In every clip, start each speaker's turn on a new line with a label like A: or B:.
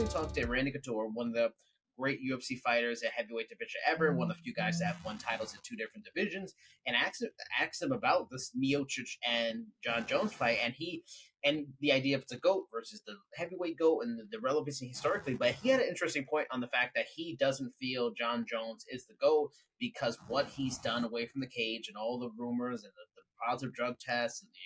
A: recently talked to Randy Couture, one of the great UFC fighters at heavyweight division ever, one of the few guys that have won titles in 2 different divisions, and asked him about this Miocic and Jon Jones fight, and the idea of the GOAT versus the heavyweight GOAT and the relevancy historically. But he had an interesting point on the fact that he doesn't feel Jon Jones is the GOAT because what he's done away from the cage and all the rumors and the positive drug tests and the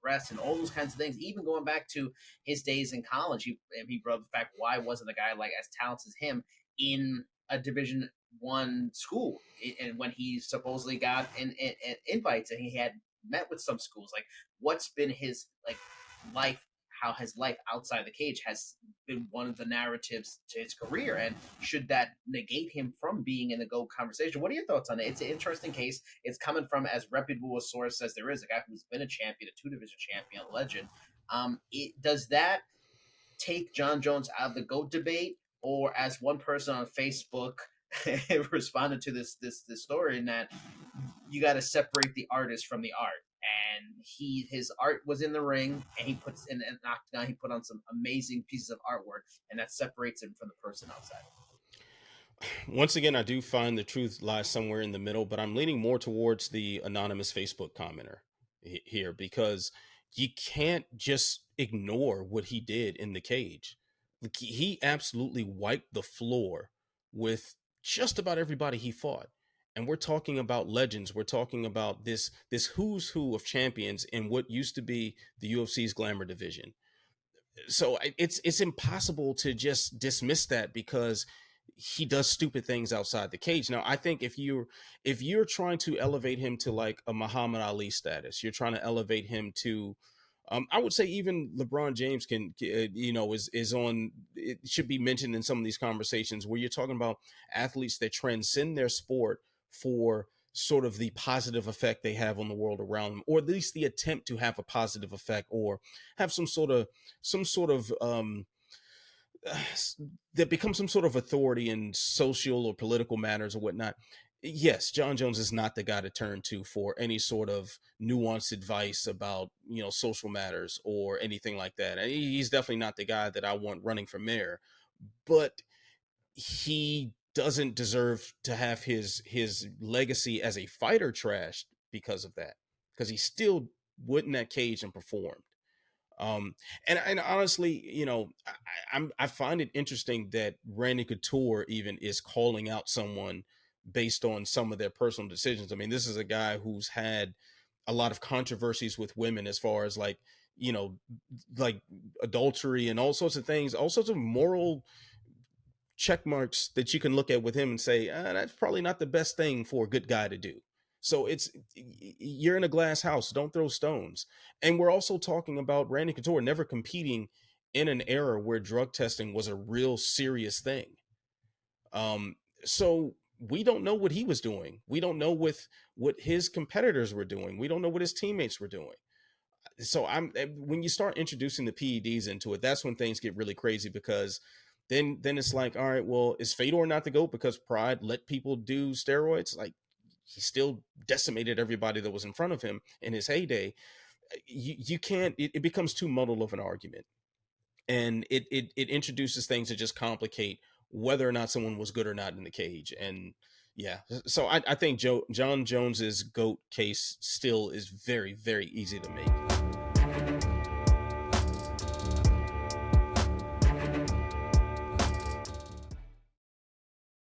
A: arrests and all those kinds of things, even going back to his days in college, he brought up the fact why wasn't a guy like as talented as him in a Division One school, and when he supposedly got invites and he had met with some schools, like what's been his life, how his life outside the cage has been one of the narratives to his career, and should that negate him from being in the GOAT conversation? What are your thoughts on it? It's an interesting case. It's coming from as reputable a source as there is, a guy who's been a champion, a 2-division champion, a legend. Does that take Jon Jones out of the GOAT debate? Or as one person on Facebook responded to this story, in that you got to separate the artist from the art. And his art was in the ring, and he puts in an octagon. He put on some amazing pieces of artwork, and that separates him from the person outside.
B: Once again, I do find the truth lies somewhere in the middle, but I'm leaning more towards the anonymous Facebook commenter here, because you can't just ignore what he did in the cage. He absolutely wiped the floor with just about everybody he fought. And we're talking about legends. We're talking about this who's who of champions in what used to be the UFC's Glamour division. So it's impossible to just dismiss that because he does stupid things outside the cage. Now, I think if you're trying to elevate him to like a Muhammad Ali status, you're trying to elevate him to I would say even LeBron James is on, it should be mentioned in some of these conversations where you're talking about athletes that transcend their sport for sort of the positive effect they have on the world around them, or at least the attempt to have a positive effect, or have some sort of that becomes some sort of authority in social or political matters or whatnot. Yes, Jon Jones is not the guy to turn to for any sort of nuanced advice about, social matters or anything like that. And he's definitely not the guy that I want running for mayor, but he doesn't deserve to have his legacy as a fighter trashed because of that, because he still went in that cage and performed. And honestly, I find it interesting that Randy Couture even is calling out someone based on some of their personal decisions. I mean, this is a guy who's had a lot of controversies with women as far as like adultery and all sorts of things, all sorts of moral check marks that you can look at with him and say, that's probably not the best thing for a good guy to do. So you're in a glass house, don't throw stones. And we're also talking about Randy Couture never competing in an era where drug testing was a real serious thing. So we don't know what he was doing. We don't know what his competitors were doing. We don't know what his teammates were doing. So when you start introducing the PEDs into it, that's when things get really crazy, because then it's like, all right, well, is Fedor not the GOAT because Pride let people do steroids? Like, he still decimated everybody that was in front of him in his heyday. You can't, it becomes too muddled of an argument. And it introduces things that just complicate whether or not someone was good or not in the cage. And yeah, so I think Jon Jones's GOAT case still is very, very easy to make.